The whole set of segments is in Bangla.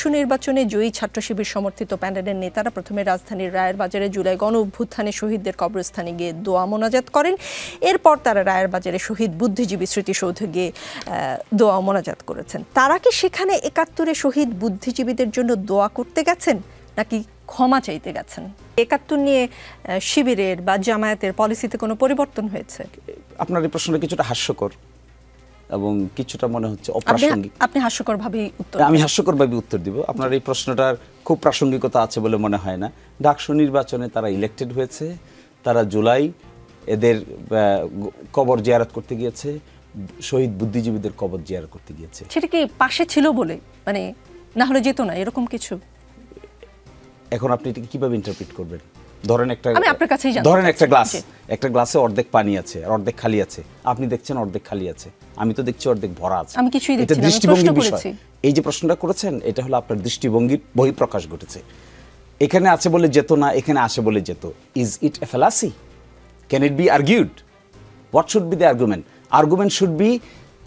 ডাকসু নির্বাচনে জয়ী ছাত্র শিবির সমর্থিত প্যানেলের নেতারা প্রথমে রাজধানীর রায়ের বাজারে জুলাই গণ অভ্যুত্থানে শহীদদের কবরস্থানে গিয়ে দোয়া মোনাজাত করেন। এরপর তারা রায়ের বাজারে শহীদ বুদ্ধিজীবী স্মৃতিসৌধে গিয়ে দোয়া মোনাজাত করেছেন। তারা কি সেখানে ৭১-এ শহীদ বুদ্ধিজীবীদের জন্য দোয়া করতে গেছেন নাকি ক্ষমা চাইতে গেছেন? ৭১ নিয়ে শিবিরের বা জামায়াতের পলিসিতে কোনো পরিবর্তন হয়েছে? আপনার এই প্রশ্নটা কিছুটা হাস্যকর এবং কিছুটা মনে হচ্ছে অপ্রাসঙ্গিক। আপনি হাস্যকরভাবেই উত্তর আমি হাস্যকরভাবে উত্তর দিব। আপনার এই প্রশ্নটার খুব প্রাসঙ্গিকতা আছে বলে মনে হয় না। ডাকসু নির্বাচনে তারা ইলেক্টেড হয়েছে, তারা জুলাই এদের কবর জিয়ারত করতে গিয়েছে, শহীদ বুদ্ধিজীবীদের কবর জিয়ারত করতে গিয়েছে। সেটা কি পাশে ছিল বলে, মানে না হলে যেত না, এরকম কিছু? এখন আপনি এটাকে কিভাবে ইন্টারপ্রিট করবেন? ধরেন একটা গ্লাসে অর্ধেক পানি আছে আর অর্ধেক খালি আছে। আপনি দেখছেন অর্ধেক খালি আছে, আমি তো দেখছি অর্ধেক ভরা আছে। আমি কিছুই দেখছি না, আমি দৃষ্টিভঙ্গির প্রশ্ন বিষয়। করেছি। এই যে প্রশ্নটা করেছেন, এটা হলো আপনার দৃষ্টিভঙ্গির বহিঃপ্রকাশ ঘটেছে। এখানে আছে বলে যেত না, এখানে আসে বলে যেত। Is it a fallacy? Can it be argued? What should be the argument? Argument should be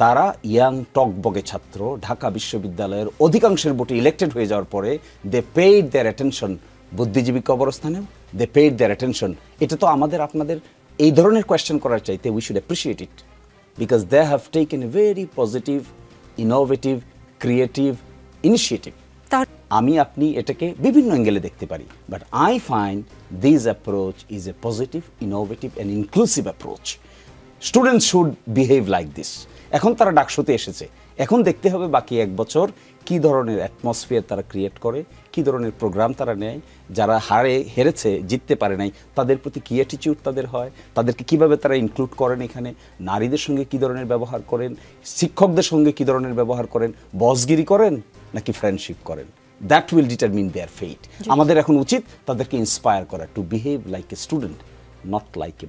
তারা ইয়াং টকবগে ছাত্র, ঢাকা বিশ্ববিদ্যালয়ের অধিকাংশের ভোটে ইলেক্টেড হয়ে যাওয়ার পরে দে পেইড দেয়ার অ্যাটেনশন বুদ্ধিজীবী কবরস্থানেও, দে পেইড দেয়ার অ্যাটেনশন। এটা তো আমাদের আপনাদের এই ধরনের কোয়েশ্চেন করার চাইতে we should appreciate it, because they have taken a very positive, innovative, creative initiative. আমি আপনি এটাকে বিভিন্ন অ্যাঙ্গেলে দেখতে পারি, but I find this approach is a positive, innovative and inclusive approach. Students should behave like this. এখন তারা ডাকসুতে এসেছে, এখন দেখতে হবে বাকি এক বছর কী ধরনের অ্যাটমসফিয়ার তারা ক্রিয়েট করে, কী ধরনের প্রোগ্রাম তারা নেয়, যারা হেরেছে, জিততে পারে নাই, তাদের প্রতি কী অ্যাটিটিউড তাদের হয়, তাদেরকে কিভাবে তারা ইনক্লুড করেন এখানে, নারীদের সঙ্গে কী ধরনের ব্যবহার করেন, শিক্ষকদের সঙ্গে কী ধরনের ব্যবহার করেন, বসগিরি করেন নাকি ফ্রেন্ডশিপ করেন। দ্যাট উইল ডিটারমিন দেয়ার ফেট। আমাদের এখন উচিত তাদেরকে ইন্সপায়ার করা two behave like a student, not like a